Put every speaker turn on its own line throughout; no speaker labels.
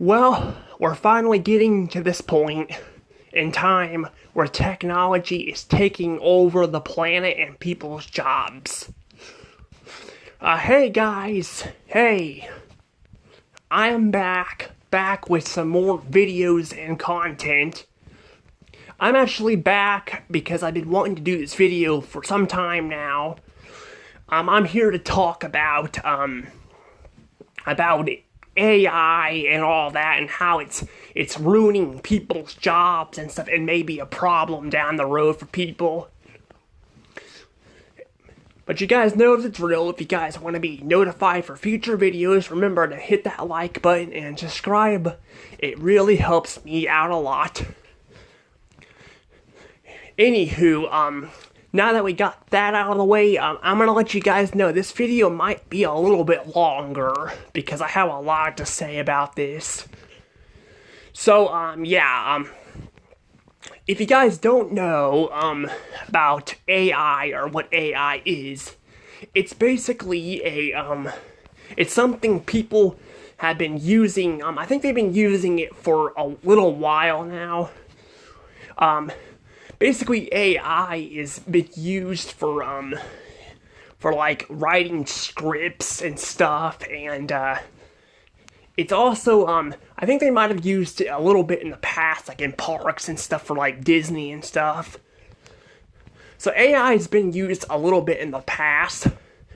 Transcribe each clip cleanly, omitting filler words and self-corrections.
Well, we're finally getting to this point in time where technology is taking over the planet and people's jobs. Hey guys, hey, I am back with some more videos and content. I'm actually back because I've been wanting to do this video for some time now. I'm here to talk about AI and all that, and how it's ruining people's jobs and stuff, and maybe a problem down the road for people. But you guys know the drill. If you guys want to be notified for future videos, remember to hit that like button and subscribe. It really helps me out a lot. Anywho, now that we got that out of the way, I'm gonna let you guys know this video might be a little bit longer because I have a lot to say about this. So, if you guys don't know, about AI or what AI is, it's basically it's something people have been using, I think they've been using it for a little while now. Basically, AI is been used for like writing scripts and stuff, and it's also I think they might have used it a little bit in the past, like in parks and stuff for like Disney and stuff. So AI has been used a little bit in the past,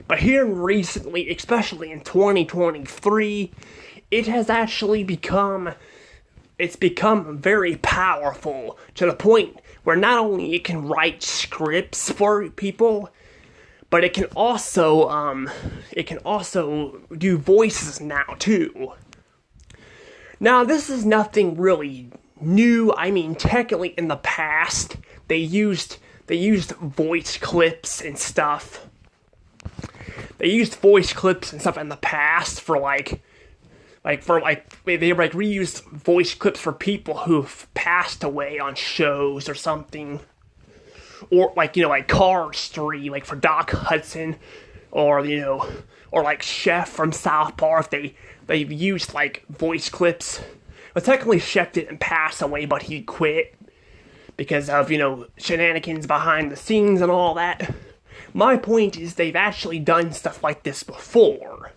but here recently, especially in 2023, it has actually become very powerful to the point where not only it can write scripts for people, but it can also do voices now too. Now this is nothing really new. I mean, technically in the past they used voice clips and stuff. They used voice clips and stuff in the past for they reused voice clips for people who've passed away on shows or something. Or like Cars 3, like for Doc Hudson, or like Chef from South Park, they've used like voice clips. Well, technically Chef didn't pass away, but he quit because of, shenanigans behind the scenes and all that. My point is they've actually done stuff like this before.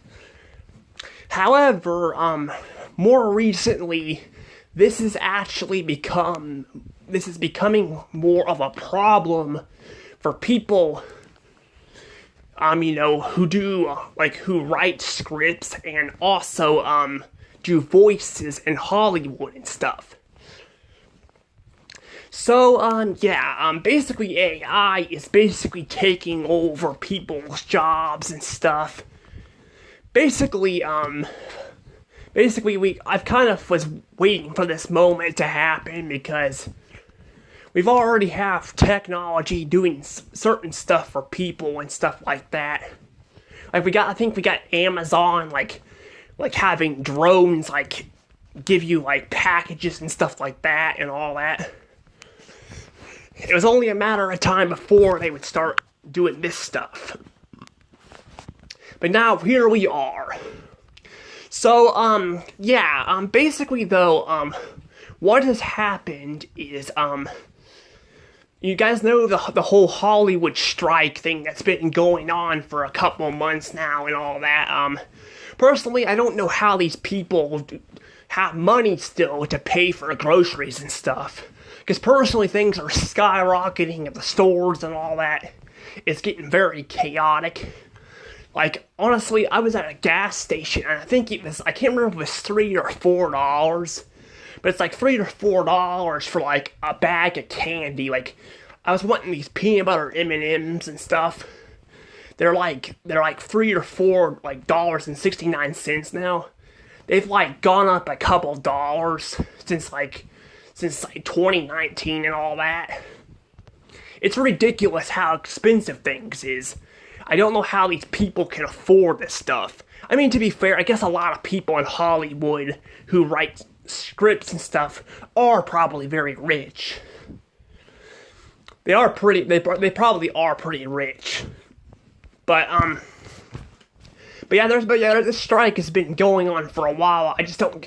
However, more recently, this is becoming more of a problem for people, who write scripts and also, do voices in Hollywood and stuff. So, basically AI is basically taking over people's jobs and stuff. Basically, I've kind of was waiting for this moment to happen because we've already have technology doing certain stuff for people and stuff like that. Like I think we got Amazon, like having drones, like, give you, like, packages and stuff like that and all that. It was only a matter of time before they would start doing this stuff. But now, here we are. So, basically though, what has happened is, you guys know the whole Hollywood strike thing that's been going on for a couple months now and all that. Personally, I don't know how these people have money still to pay for groceries and stuff. Because personally, things are skyrocketing at the stores and all that. It's getting very chaotic. Like, honestly, I was at a gas station, and I can't remember if it was $3 or $4, but it's like $3 or $4 for, like, a bag of candy. Like, I was wanting these peanut butter M&Ms and stuff. They're like $3 or $4, like, $1.69 now. They've, like, gone up a couple dollars since 2019 and all that. It's ridiculous how expensive things is. I don't know how these people can afford this stuff. I mean, to be fair, I guess a lot of people in Hollywood who write scripts and stuff are probably very rich. They probably are pretty rich. But This strike has been going on for a while. I still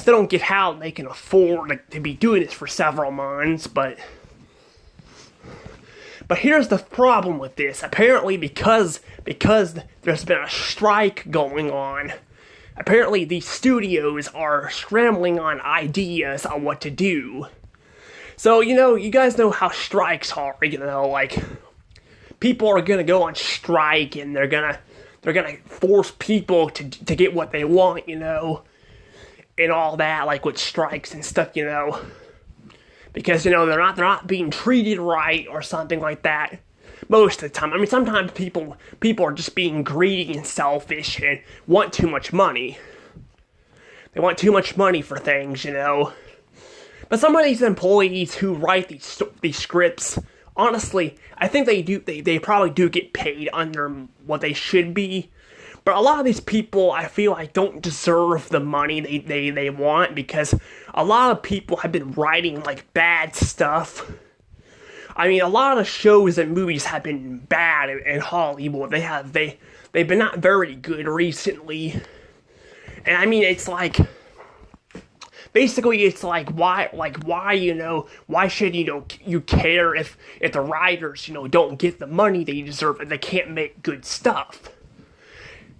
don't get how they can afford to be doing this for several months, but here's the problem with this. Apparently, because there's been a strike going on, apparently these studios are scrambling on ideas on what to do. So, you guys know how strikes are, like, people are gonna go on strike and they're gonna force people to get what they want, and all that, like with strikes and stuff, because they're not being treated right or something like that most of the time. I mean, sometimes people are just being greedy and selfish and want too much money. They want too much money for things, But some of these employees who write these scripts, honestly, I think they probably do get paid under what they should be. But a lot of these people, I feel like, don't deserve the money they want, because a lot of people have been writing, like, bad stuff. I mean, a lot of shows and movies have been bad in Hollywood. They've been not very good recently. And I mean, it's like, basically, it's like, why, why should, you care if the writers, don't get the money they deserve and they can't make good stuff?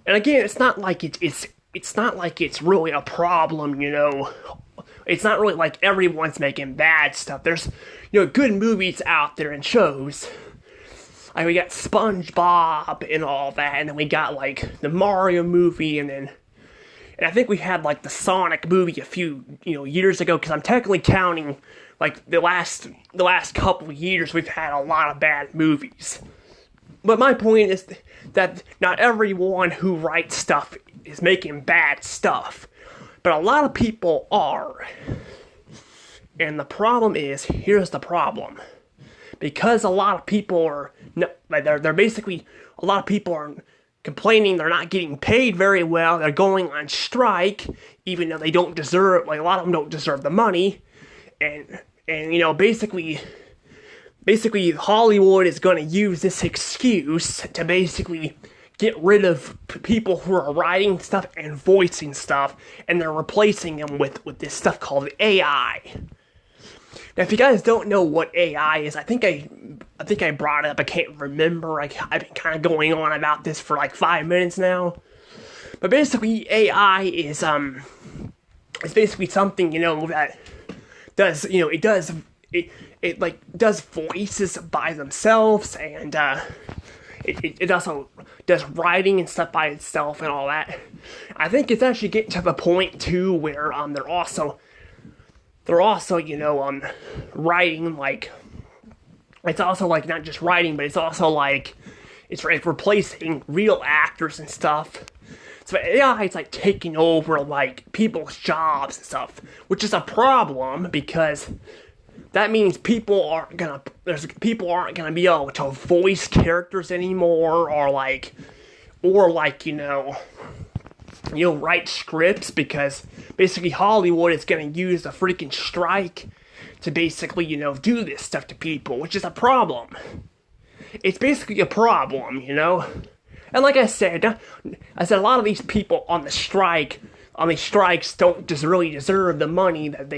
And again, it's not like it's not like it's really a problem, It's not really like everyone's making bad stuff. There's, good movies out there and shows. Like, we got SpongeBob and all that, and then we got, like, the Mario movie, and I think we had, like, the Sonic movie a few, years ago, because I'm technically counting, like, the last couple of years we've had a lot of bad movies. But my point is that not everyone who writes stuff is making bad stuff. But a lot of people are. And the problem is, here's the problem. Because a lot of people are, they're basically, a lot of people are complaining they're not getting paid very well, they're going on strike, even though they don't deserve, like, a lot of them don't deserve the money. And basically Hollywood is going to use this excuse to basically get rid of people who are writing stuff and voicing stuff, and they're replacing them with this stuff called AI. Now, if you guys don't know what AI is, I think I brought it up. I can't remember. I've been kind of going on about this for like 5 minutes now. But basically, AI is it's basically something that does it does voices by themselves, and it also does writing and stuff by itself and all that. I think it's actually getting to the point too where they're also writing, like, it's also like not just writing, but it's also like it's replacing real actors and stuff. So AI is like taking over like people's jobs and stuff, which is a problem because that means people aren't gonna be able to voice characters anymore, or write scripts, because basically Hollywood is gonna use the freaking strike to basically do this stuff to people, which is a problem. It's basically a problem, And like I said, a lot of these people on these strikes don't just really deserve the money that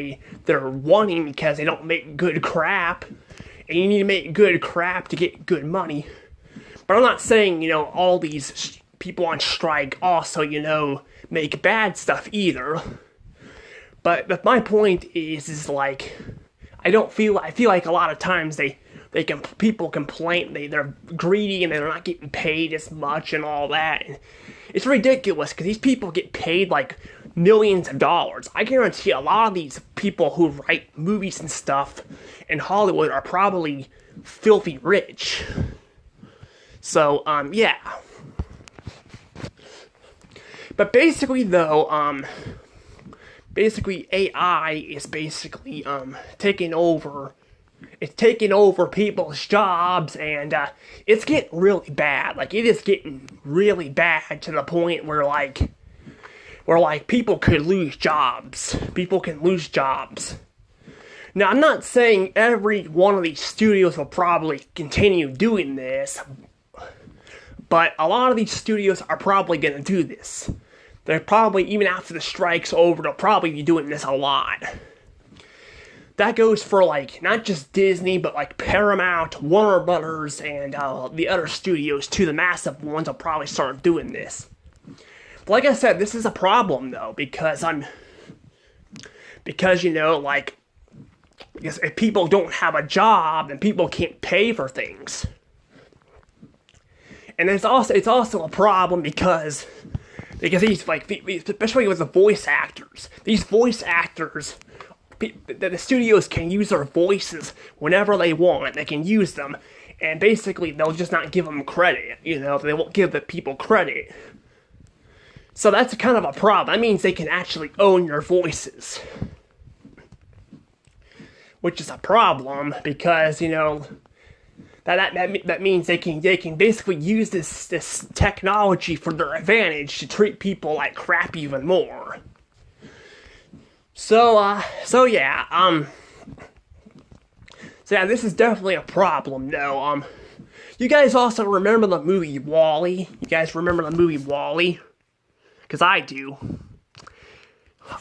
they're wanting, because they don't make good crap, and you need to make good crap to get good money. But I'm not saying, all these people on strike also, make bad stuff either. But my point is like, I feel like a lot of times people complain they're greedy and they're not getting paid as much and all that. And it's ridiculous because these people get paid like millions of dollars. I guarantee a lot of these people who write movies and stuff in Hollywood are probably filthy rich. So yeah. But basically though, basically AI is basically taking over. It's taking over people's jobs, and it's getting really bad. Like, it is getting really bad to the point where people could lose jobs. People can lose jobs. Now, I'm not saying every one of these studios will probably continue doing this, But a lot of these studios are probably going to do this. They're probably, even after the strike's over, they'll probably be doing this a lot. That goes for, like, not just Disney, but, like, Paramount, Warner Brothers, and the other studios, too. The massive ones will probably start doing this. But like I said, this is a problem, though, because, you know, like, because if people don't have a job, then people can't pay for things. And it's also a problem because these, like, especially with the voice actors, these voice actors, the studios can use their voices whenever they want. They can use them, and basically they'll just not give them credit. You know, they won't give the people credit. So that's kind of a problem. That means they can actually own their voices, which is a problem because, you know, that means they can basically use this technology for their advantage to treat people like crap even more. So yeah, this is definitely a problem, though. You guys also remember the movie WALL-E? You guys remember the movie WALL-E? Because I do.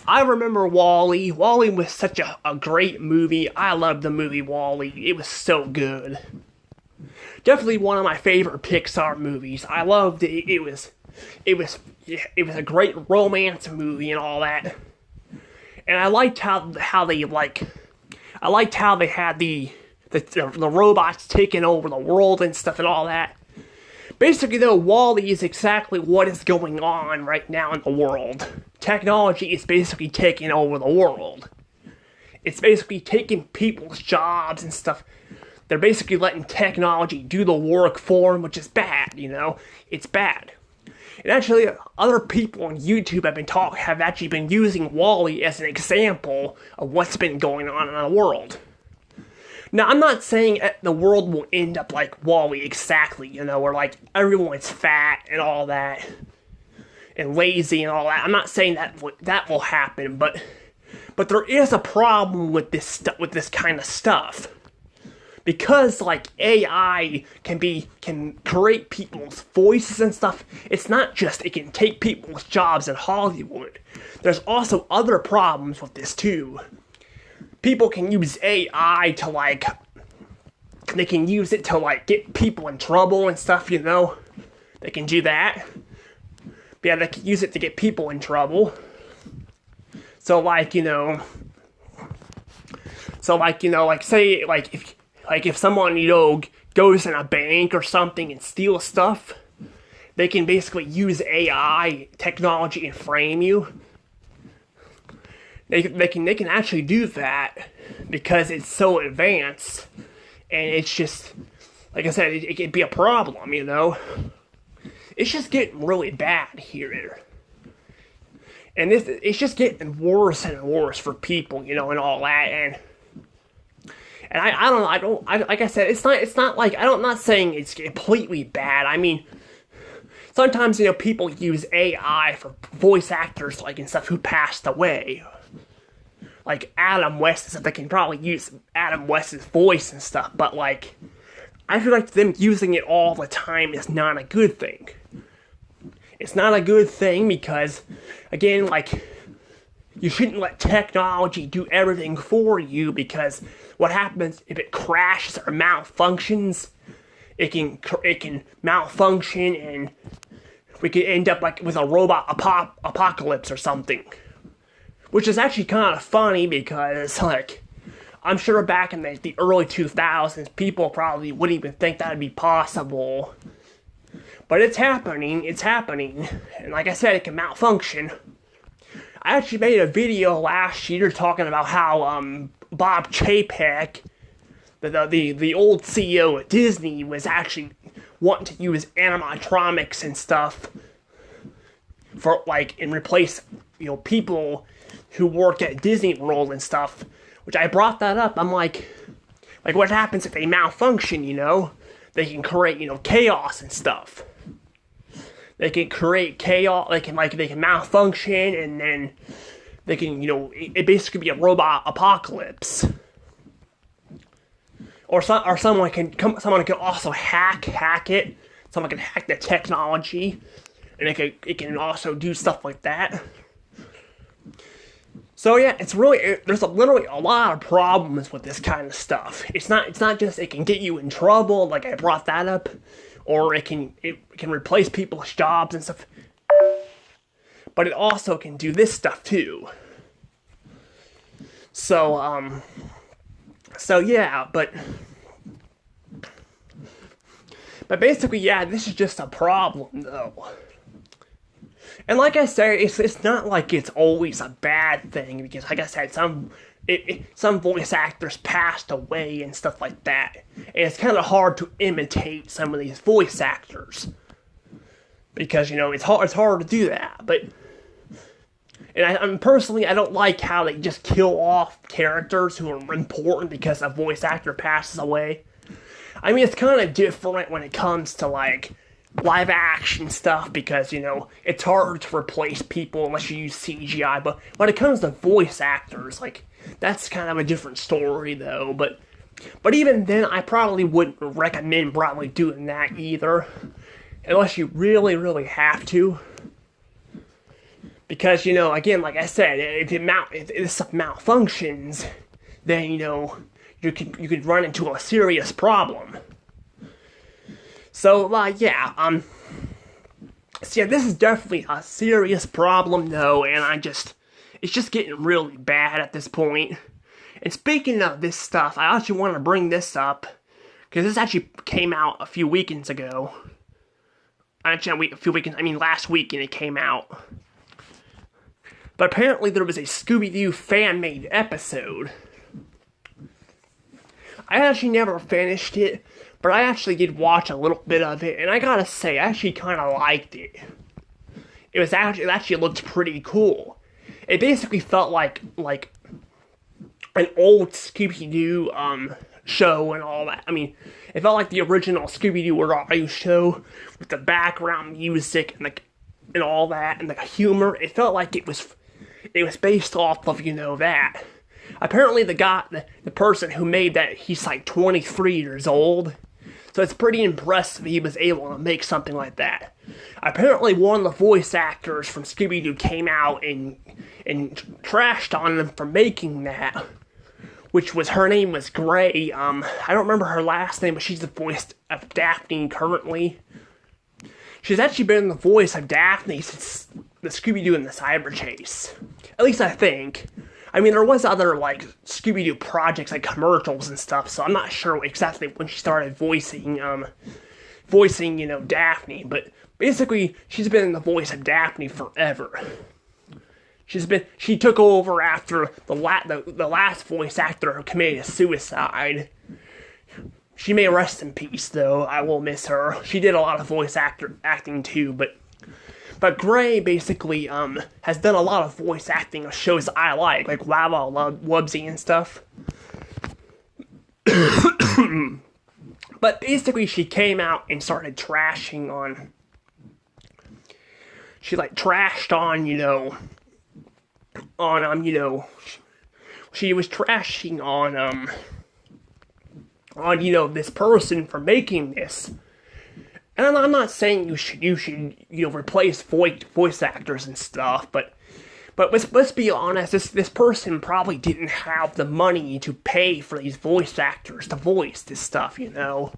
I remember WALL-E. WALL-E was such a great movie. I loved the movie WALL-E. It was so good. Definitely one of my favorite Pixar movies. I loved it. It was a great romance movie and all that. And I liked how they had the robots taking over the world and stuff and all that. Basically, though, WALL-E is exactly what is going on right now in the world. Technology is basically taking over the world. It's basically taking people's jobs and stuff. They're basically letting technology do the work for them, which is bad, you know? It's bad. And actually, other people on YouTube have actually been using WALL-E as an example of what's been going on in the world. Now, I'm not saying the world will end up like WALL-E exactly, you know, where, like, everyone's fat and all that, and lazy and all that. I'm not saying that will happen, but there is a problem with this kind of stuff. Because, like, AI can create people's voices and stuff, it's not just it can take people's jobs in Hollywood. There's also other problems with this, too. People can use AI to, like, they can use it to, like, get people in trouble and stuff, you know? They can do that. But yeah, they can use it to get people in trouble. So, like, you know, say, if someone, you know, goes in a bank or something and steals stuff, they can basically use AI technology and frame you. They can actually do that because it's so advanced, and it's just, like I said, it can be a problem, you know. It's just getting really bad here, and it's just getting worse and worse for people, you know, and all that, and I don't know, like I said, it's not like, I'm not saying it's completely bad. I mean, sometimes, you know, people use AI for voice actors, like, and stuff who passed away. Like Adam West and stuff, they can probably use Adam West's voice and stuff, but, like, I feel like them using it all the time is not a good thing. It's not a good thing because, again, like, you shouldn't let technology do everything for you, because what happens if it crashes or malfunctions, it can malfunction, and we could end up, like, with a robot apocalypse or something. Which is actually kind of funny because, like, I'm sure back in the early 2000s, people probably wouldn't even think that would be possible. But it's happening, and like I said, it can malfunction. I actually made a video last year talking about how Bob Chapek, the old CEO of Disney, was actually wanting to use animatronics and stuff for, like, and replace, you know, people who work at Disney World and stuff, which I brought that up. I'm like what happens if they malfunction, you know? They can create, you know, chaos and stuff. They can create chaos, they can malfunction, and then they can, you know, it basically be a robot apocalypse. Or someone can also hack it, someone can hack the technology, and it can also do stuff like that. So yeah, there's literally a lot of problems with this kind of stuff. It's not just it can get you in trouble, like I brought that up, or it can replace people's jobs and stuff. But it also can do this stuff too. So yeah, but basically, yeah, this is just a problem though. And like I said, it's not like it's always a bad thing, because like I said, some voice actors passed away and stuff like that. And it's kind of hard to imitate some of these voice actors, because, you know, it's hard to do that. But, and personally, I don't like how they just kill off characters who are important because a voice actor passes away. I mean, it's kind of different when it comes to, like, live action stuff, because, you know, it's hard to replace people unless you use CGI, but when it comes to voice actors, like, that's kind of a different story though. But even then, I probably wouldn't recommend doing that either, unless you really, really have to, because, you know, again, like I said, if this stuff malfunctions, then, you know, you could run into a serious problem. So, yeah, so yeah, this is definitely a serious problem, though, and it's just getting really bad at this point. And speaking of this stuff, I actually want to bring this up, because this actually came out a few weekends ago. Actually, last weekend it came out. But apparently there was a Scooby-Doo fan-made episode. I actually never finished it, but I actually did watch a little bit of it, and I gotta say, I actually kind of liked it. It actually looked pretty cool. It basically felt like an old Scooby-Doo show and all that. I mean, it felt like the original Scooby-Doo radio show with the background music and all that, and the humor. It felt like it was based off of, you know, that. Apparently the person who made that, he's like 23 years old. So it's pretty impressive he was able to make something like that. Apparently one of the voice actors from Scooby-Doo came out and trashed on them for making that. Her name was Gray. I don't remember her last name, but she's the voice of Daphne currently. She's actually been the voice of Daphne since the Scooby-Doo and the Cyber Chase. At least I think. I mean, there was other, like, Scooby-Doo projects, like commercials and stuff, so I'm not sure exactly when she started voicing, you know, Daphne, but basically, she's been the voice of Daphne forever. She took over after the last voice actor who committed suicide. She may rest in peace, though. I will miss her. She did a lot of voice acting, too, but Gray basically has done a lot of voice acting of shows I like Wow Wow Wubbzy and stuff. But basically, she came out and started trashing on. She trashed on, you know, you know, she was trashing on you know, this person for making this. And I'm not saying you should you know, replace voice actors and stuff, but let's be honest, this person probably didn't have the money to pay for these voice actors to voice this stuff, you know.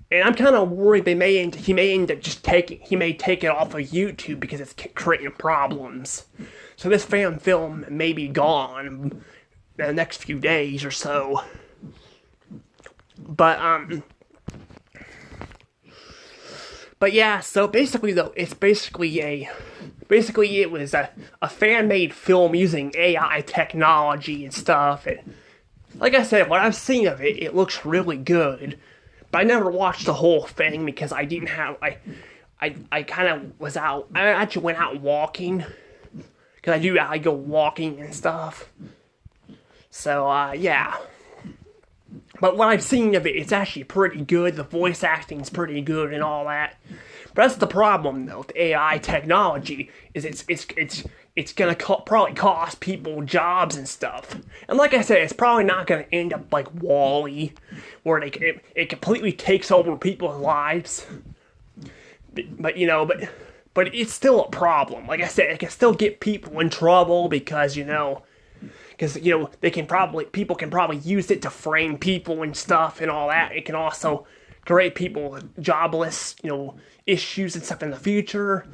And I'm kind of worried he may end up just take it off of YouTube because it's creating problems. So this fan film may be gone in the next few days or so. But yeah, so basically though, it was a fan-made film using AI technology and stuff, and like I said, what I've seen of it, it looks really good, but I never watched the whole thing because I didn't have, I kind of was out, I actually went out walking, because I go walking and stuff, so yeah. But what I've seen of it, it's actually pretty good. The voice acting's pretty good and all that. But that's the problem, though, with AI technology, is it's gonna probably cost people jobs and stuff. And like I said, it's probably not gonna end up like Wall-E, where it completely takes over people's lives. But you know, but it's still a problem. Like I said, it can still get people in trouble because people can probably use it to frame people and stuff and all that. It can also create people jobless, issues and stuff in the future.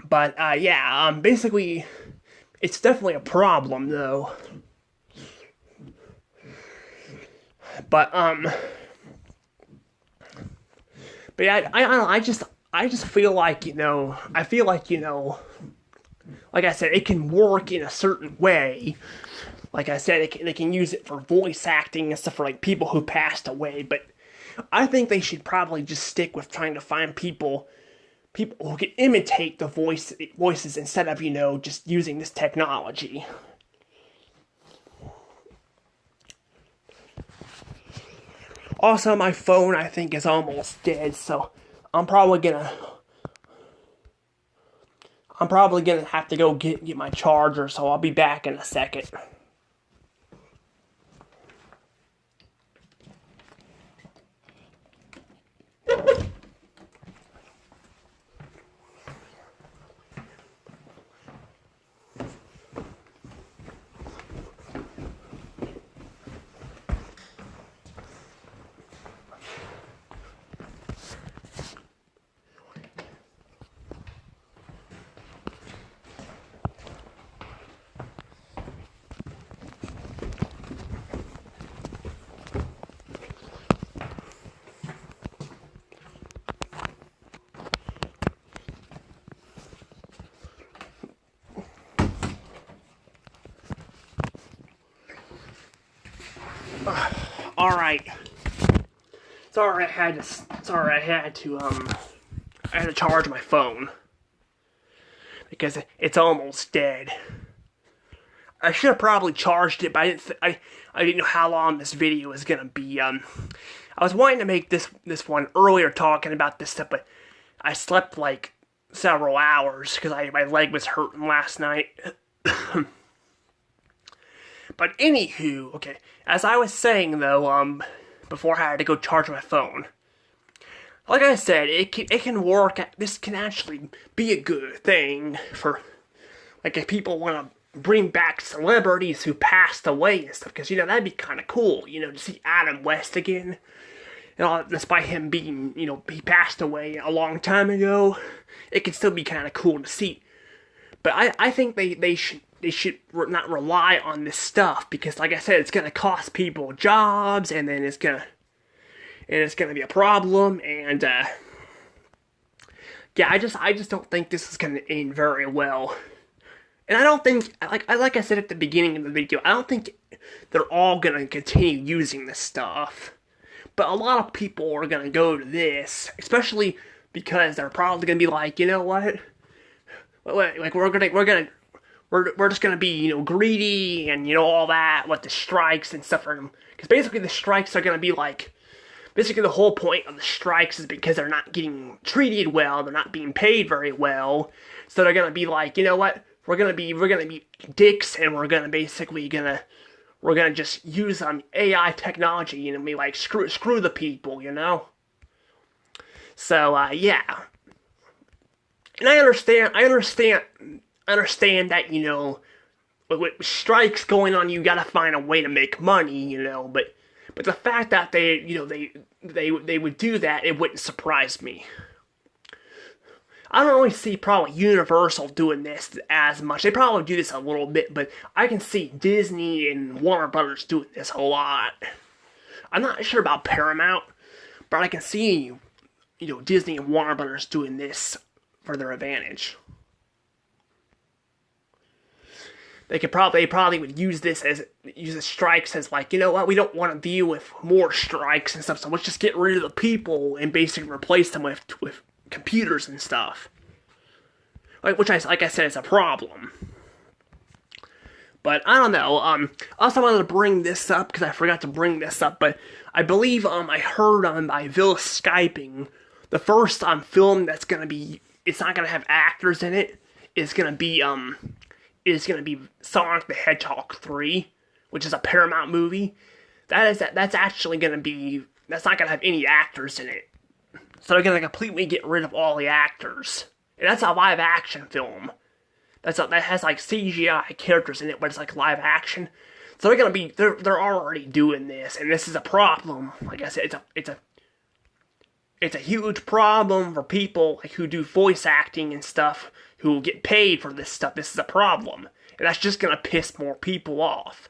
But basically, it's definitely a problem though. But yeah, I just feel like like I said, it can work in a certain way. Like I said, they can use it for voice acting and stuff for like people who passed away. But I think they should probably just stick with trying to find people who can imitate the voices instead of just using this technology. Also, my phone I think is almost dead, so I'm probably gonna have to go get my charger, so I'll be back in a second. All right. Sorry, I had to charge my phone because it's almost dead. I should have probably charged it, but I didn't know how long this video was gonna be. I was wanting to make this one earlier, talking about this stuff, but I slept like several hours because my leg was hurting last night. But anywho, okay, as I was saying though, before I had to go charge my phone, like I said, it can work. This can actually be a good thing for, like, if people want to bring back celebrities who passed away and stuff, because that'd be kind of cool, to see Adam West again. Despite him being, he passed away a long time ago, it can still be kind of cool to see. But I think they should not rely on this stuff, because like I said, it's gonna cost people jobs, and then it's gonna be a problem, and I just don't think this is gonna end very well. And I don't think, like I said at the beginning of the video, I don't think they're all gonna continue using this stuff. But a lot of people are gonna go to this, especially because they're probably gonna be like, you know what? Like we're just gonna be, greedy and all that with the strikes and stuff for them. Because basically the strikes are gonna be like, basically the whole point of the strikes is because they're not getting treated well, they're not being paid very well. So they're gonna be like, you know what? We're gonna be dicks, and we're gonna just use AI technology and be like, screw the people, So yeah. And I understand that, with strikes going on, you gotta find a way to make money, but the fact that they would do that, it wouldn't surprise me. I don't really see probably Universal doing this as much. They probably do this a little bit, but I can see Disney and Warner Brothers doing this a lot. I'm not sure about Paramount, but I can see, Disney and Warner Brothers doing this for their advantage. They probably would use the strikes as like, you know what, we don't want to deal with more strikes and stuff, so let's just get rid of the people and basically replace them with computers and stuff. Like I said, is a problem. But I don't know. I also wanted to bring this up because I forgot to bring this up. But I believe I heard by Villa Skyping, the first film that's gonna be, it's not gonna have actors in it. is gonna be Sonic the Hedgehog 3, which is a Paramount movie. That's actually gonna be, that's not gonna have any actors in it. So they're gonna completely get rid of all the actors. And that's a live action film. That has like CGI characters in it, but it's like live action. So they're already doing this, and this is a problem. Like I said, it's a huge problem for people like who do voice acting and stuff, who get paid for this stuff. This is a problem, and that's just gonna piss more people off.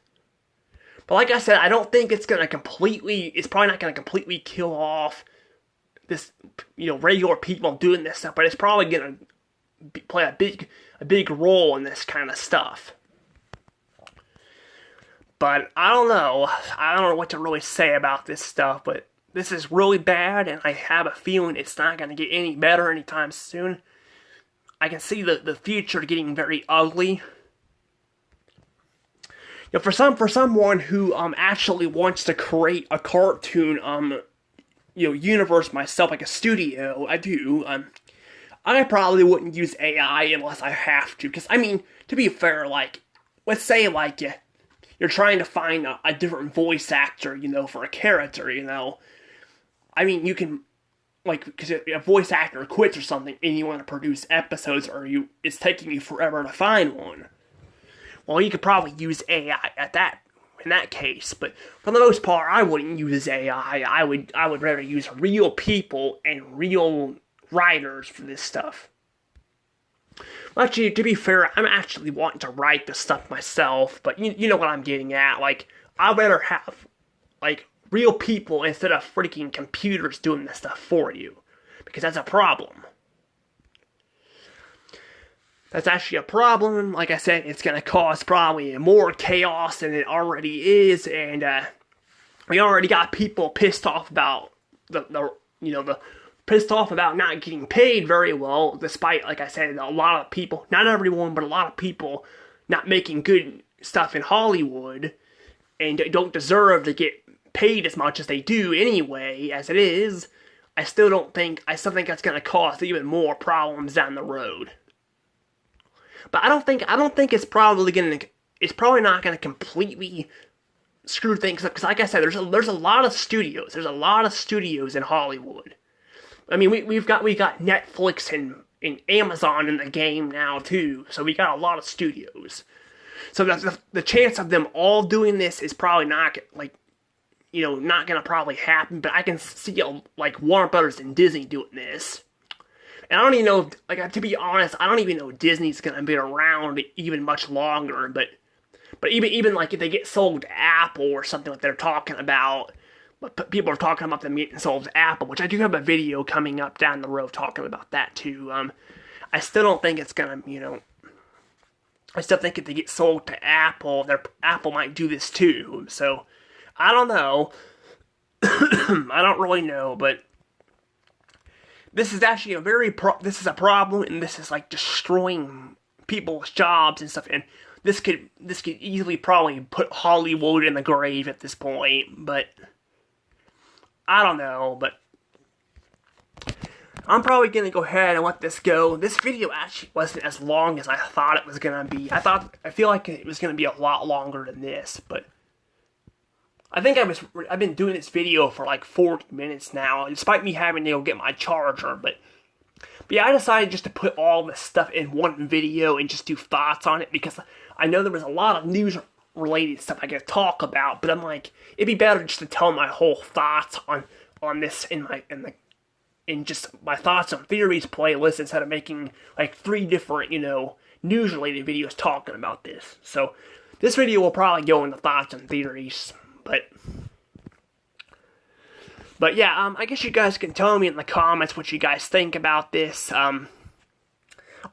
But like I said, I don't think it's probably not gonna completely kill off this, regular people doing this stuff, but it's probably gonna play a big role in this kind of stuff. But I don't know what to really say about this stuff, but this is really bad, and I have a feeling it's not going to get any better anytime soon. I can see the future getting very ugly. For someone who actually wants to create a cartoon universe myself, like a studio, I do. I probably wouldn't use AI unless I have to, because to be fair, like, let's say like you're trying to find a different voice actor, for a character, you can, like, because a voice actor quits or something, and you want to produce episodes, or it's taking you forever to find one. Well, you could probably use AI in that case, but for the most part, I wouldn't use AI. I would rather use real people and real writers for this stuff. Actually, to be fair, I'm actually wanting to write this stuff myself, but you know what I'm getting at. Like, I'd rather have, like, real people instead of freaking computers doing this stuff for you, because that's a problem. That's actually a problem. Like I said, it's going to cause probably more chaos than it already is, and we already got people pissed off about pissed off about not getting paid very well, despite, like I said, a lot of people, not everyone, but a lot of people not making good stuff in Hollywood, and don't deserve to get paid as much as they do anyway, as it is. I still think that's going to cause even more problems down the road. But I don't think it's probably not going to completely screw things up, because like I said, there's a lot of studios. There's a lot of studios in Hollywood. We've got Netflix and Amazon in the game now too, so we got a lot of studios. So the chance of them all doing this is probably not gonna probably happen. But I can see like Warner Brothers and Disney doing this, and I don't even know. To be honest, I don't even know if Disney's gonna be around even much longer. But even like if they get sold to Apple or something like they're talking about. But people are talking about them getting sold to Apple, which I do have a video coming up down the road talking about that too. I still don't think it's gonna, I still think if they get sold to Apple, Apple might do this too. So, I don't know. I don't really know, but this is actually this is a problem, and this is like destroying people's jobs and stuff, and this could easily probably put Hollywood in the grave at this point, but I don't know, but I'm probably going to go ahead and let this go. This video actually wasn't as long as I thought it was going to be. I feel like it was going to be a lot longer than this, but I think I've been doing this video for like 40 minutes now, despite me having to go get my charger, but yeah, I decided just to put all this stuff in one video and just do thoughts on it, because I know there was a lot of news related stuff I could talk about, but I'm like, it'd be better just to tell my whole thoughts on this in just my thoughts on theories playlist, instead of making like 3 different news related videos talking about this. So this video will probably go into thoughts and theories, but yeah, I guess you guys can tell me in the comments what you guys think about this.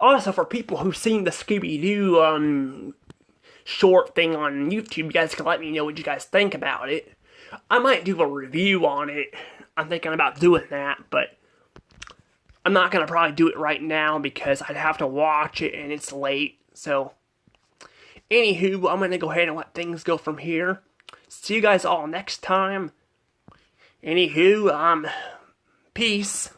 Also, for people who've seen the Scooby-Doo short thing on YouTube, you guys can let me know what you guys think about it. I might do a review on it. I'm thinking about doing that, but I'm not going to probably do it right now because I'd have to watch it and it's late. So, anywho, I'm going to go ahead and let things go from here. See you guys all next time. Anywho, peace.